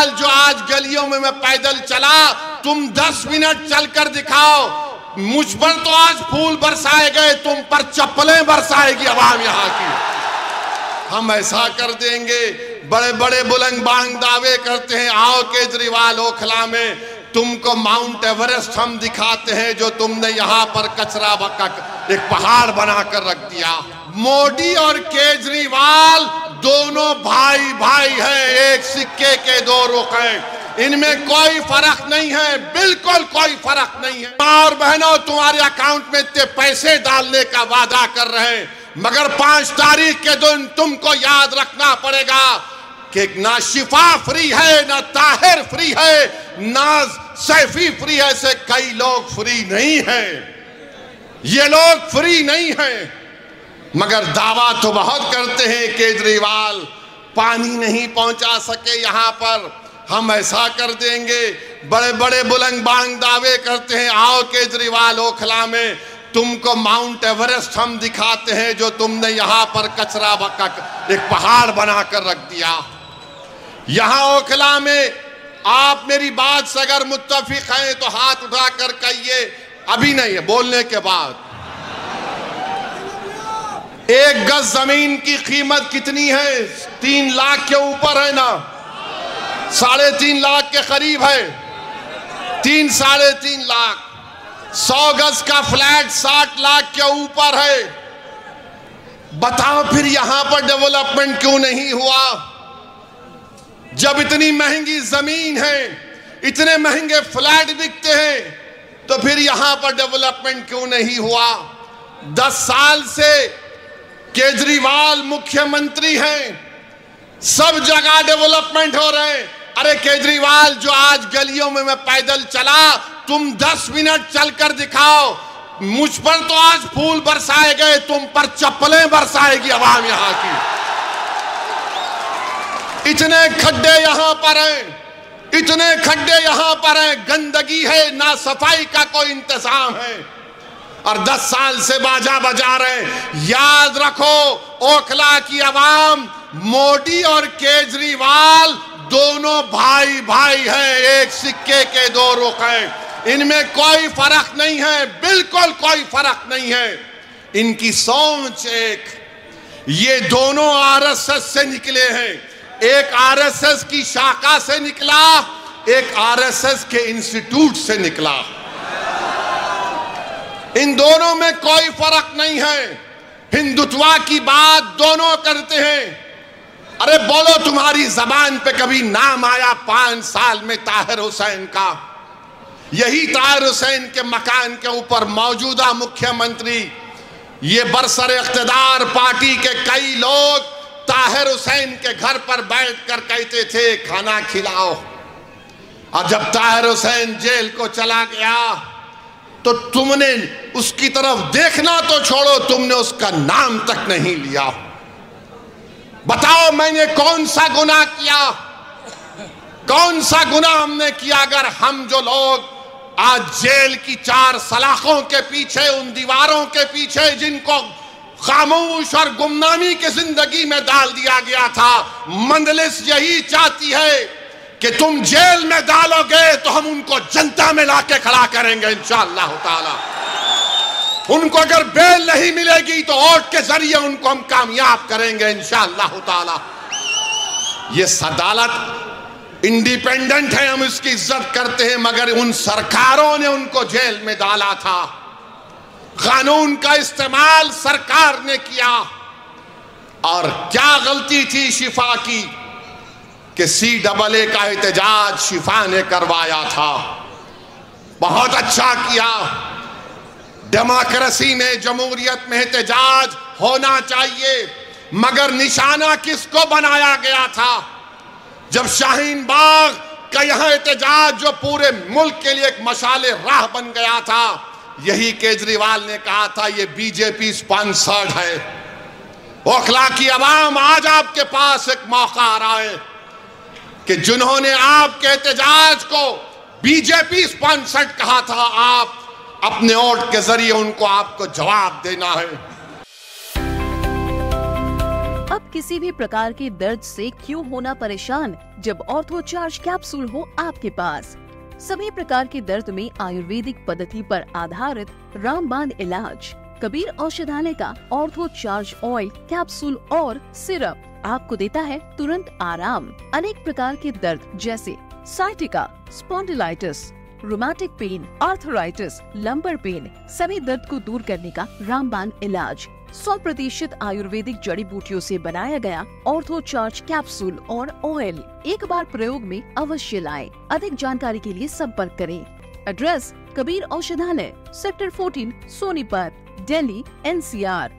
केजरीवाल जो आज गलियों में मैं पैदल चला, तुम 10 मिनट चलकर दिखाओ। मुझ पर तो आज फूल बरसाए गए, तुम पर चप्पलें बरसाएगी आवाम यहाँ की। हम ऐसा कर देंगे। बड़े बड़े बुलंद बांग दावे करते हैं, आओ केजरीवाल ओखला में तुमको माउंट एवरेस्ट हम दिखाते हैं, जो तुमने यहाँ पर कचरा एक पहाड़ बनाकर रख दिया। मोदी और केजरीवाल दोनों भाई भाई हैं, एक सिक्के के दो रुख हैं। इनमें कोई फर्क नहीं है, बिल्कुल कोई फर्क नहीं है। और बहनों, तुम्हारे अकाउंट में इतने पैसे डालने का वादा कर रहे हैं, मगर 5 तारीख के दिन तुमको याद रखना पड़ेगा कि ना शिफा फ्री है, ना ताहिर फ्री है, ना सैफी फ्री है। से कई लोग फ्री नहीं हैं, ये लोग फ्री नहीं हैं, मगर दावा तो बहुत करते हैं केजरीवाल पानी नहीं पहुंचा सके यहाँ पर, हम ऐसा कर देंगे। बड़े बड़े बुलंद बांग दावे करते हैं, आओ केजरीवाल ओखला में तुमको माउंट एवरेस्ट हम दिखाते हैं, जो तुमने यहाँ पर कचरा एक पहाड़ बनाकर रख दिया। यहाँ ओखला में आप मेरी बात से अगर मुत्तफिक हैं तो हाथ उठाकर कहिए। अभी नहीं है, बोलने के बाद। 1 गज जमीन की कीमत कितनी है? 3 लाख के ऊपर है ना, 3.5 लाख के करीब है, 3-3.5 लाख। 100 गज का फ्लैट 60 लाख के ऊपर है। बताओ फिर यहां पर डेवलपमेंट क्यों नहीं हुआ? जब इतनी महंगी जमीन है, इतने महंगे फ्लैट बिकते हैं, तो फिर यहां पर डेवलपमेंट क्यों नहीं हुआ? 10 साल से केजरीवाल मुख्यमंत्री हैं, सब जगह डेवलपमेंट हो रहे हैं। अरे केजरीवाल जो आज गलियों में मैं पैदल चला, तुम 10 मिनट चलकर दिखाओ। मुझ पर तो आज फूल बरसाए गए, तुम पर चप्पलें बरसाएगी आवाम यहाँ की। इतने खड्डे यहाँ पर हैं, इतने खड्डे यहाँ पर हैं, गंदगी है, ना सफाई का कोई इंतजाम है, और 10 साल से बाजा बजा रहे। याद रखो, ओखला की आवाम, मोदी और केजरीवाल दोनों भाई भाई हैं, एक सिक्के के 2 रुख हैं। इनमें कोई फर्क नहीं है, बिल्कुल कोई फर्क नहीं है। इनकी सोच एक, ये दोनों आरएसएस से निकले हैं। एक आरएसएस की शाखा से निकला, एक आरएसएस के इंस्टीट्यूट से निकला। इन दोनों में कोई फर्क नहीं है। हिंदुत्व की बात दोनों करते हैं। अरे बोलो, तुम्हारी जबान पे कभी नाम आया 5 साल में ताहिर हुसैन का? यही ताहिर हुसैन के मकान के ऊपर मौजूदा मुख्यमंत्री, ये बरसर इख्तिदार पार्टी के कई लोग ताहिर हुसैन के घर पर बैठकर कहते थे खाना खिलाओ। और जब ताहिर हुसैन जेल को चला गया तो तुमने उसकी तरफ देखना तो छोड़ो, तुमने उसका नाम तक नहीं लिया। बताओ मैंने कौन सा गुनाह किया? कौन सा गुनाह हमने किया? अगर हम जो लोग आज जेल की 4 सलाखों के पीछे, उन दीवारों के पीछे जिनको खामोश और गुमनामी की जिंदगी में डाल दिया गया था, मंजलिस यही चाहती है कि तुम जेल में डालोगे तो हम उनको जनता में लाके खड़ा करेंगे इंशाअल्लाह ताला। उनको अगर बेल नहीं मिलेगी तो वोट के जरिए उनको हम कामयाब करेंगे इंशाअल्लाह ताला। ये अदालत इंडिपेंडेंट है, हम इसकी इज्जत करते हैं, मगर उन सरकारों ने उनको जेल में डाला था। कानून का इस्तेमाल सरकार ने किया। और क्या गलती थी शिफा की कि CAA का एहतजाज शिफा ने करवाया था। बहुत अच्छा किया। डेमोक्रेसी में, जमहूरियत में एहतजाज होना चाहिए, मगर निशाना किसको बनाया गया था? जब शाहीन बाग का यहाँ एहतजाज जो पूरे मुल्क के लिए एक मशाले राह बन गया था, यही केजरीवाल ने कहा था ये बीजेपी स्पॉन्सर्ड है। ओखला की आवाम, आज आपके पास एक मौका आ रहा है कि जिन्होंने आपके एहतजाज को बीजेपी स्पॉन्सर्ड कहा था, आप अपने वोट के जरिए उनको आपको जवाब देना है। अब किसी भी प्रकार के दर्द से क्यों होना परेशान जब ऑर्थो चार्ज कैप्सूल हो आपके पास। सभी प्रकार के दर्द में आयुर्वेदिक पद्धति पर आधारित रामबाण इलाज कबीर औषधालय का ऑर्थो चार्ज ऑयल कैप्सूल और सिरप आपको देता है तुरंत आराम। अनेक प्रकार के दर्द जैसे sciatica, spondylitis, rheumatic pain, arthritis, lumbar pain, सभी दर्द को दूर करने का रामबाण इलाज 100% आयुर्वेदिक जड़ी बूटियों से बनाया गया ऑर्थो चार्ज कैप्सूल और ऑयल एक बार प्रयोग में अवश्य लाएं। अधिक जानकारी के लिए संपर्क करें। एड्रेस कबीर औषधालय, सेक्टर 14, सोनीपत, दिल्ली, NCR।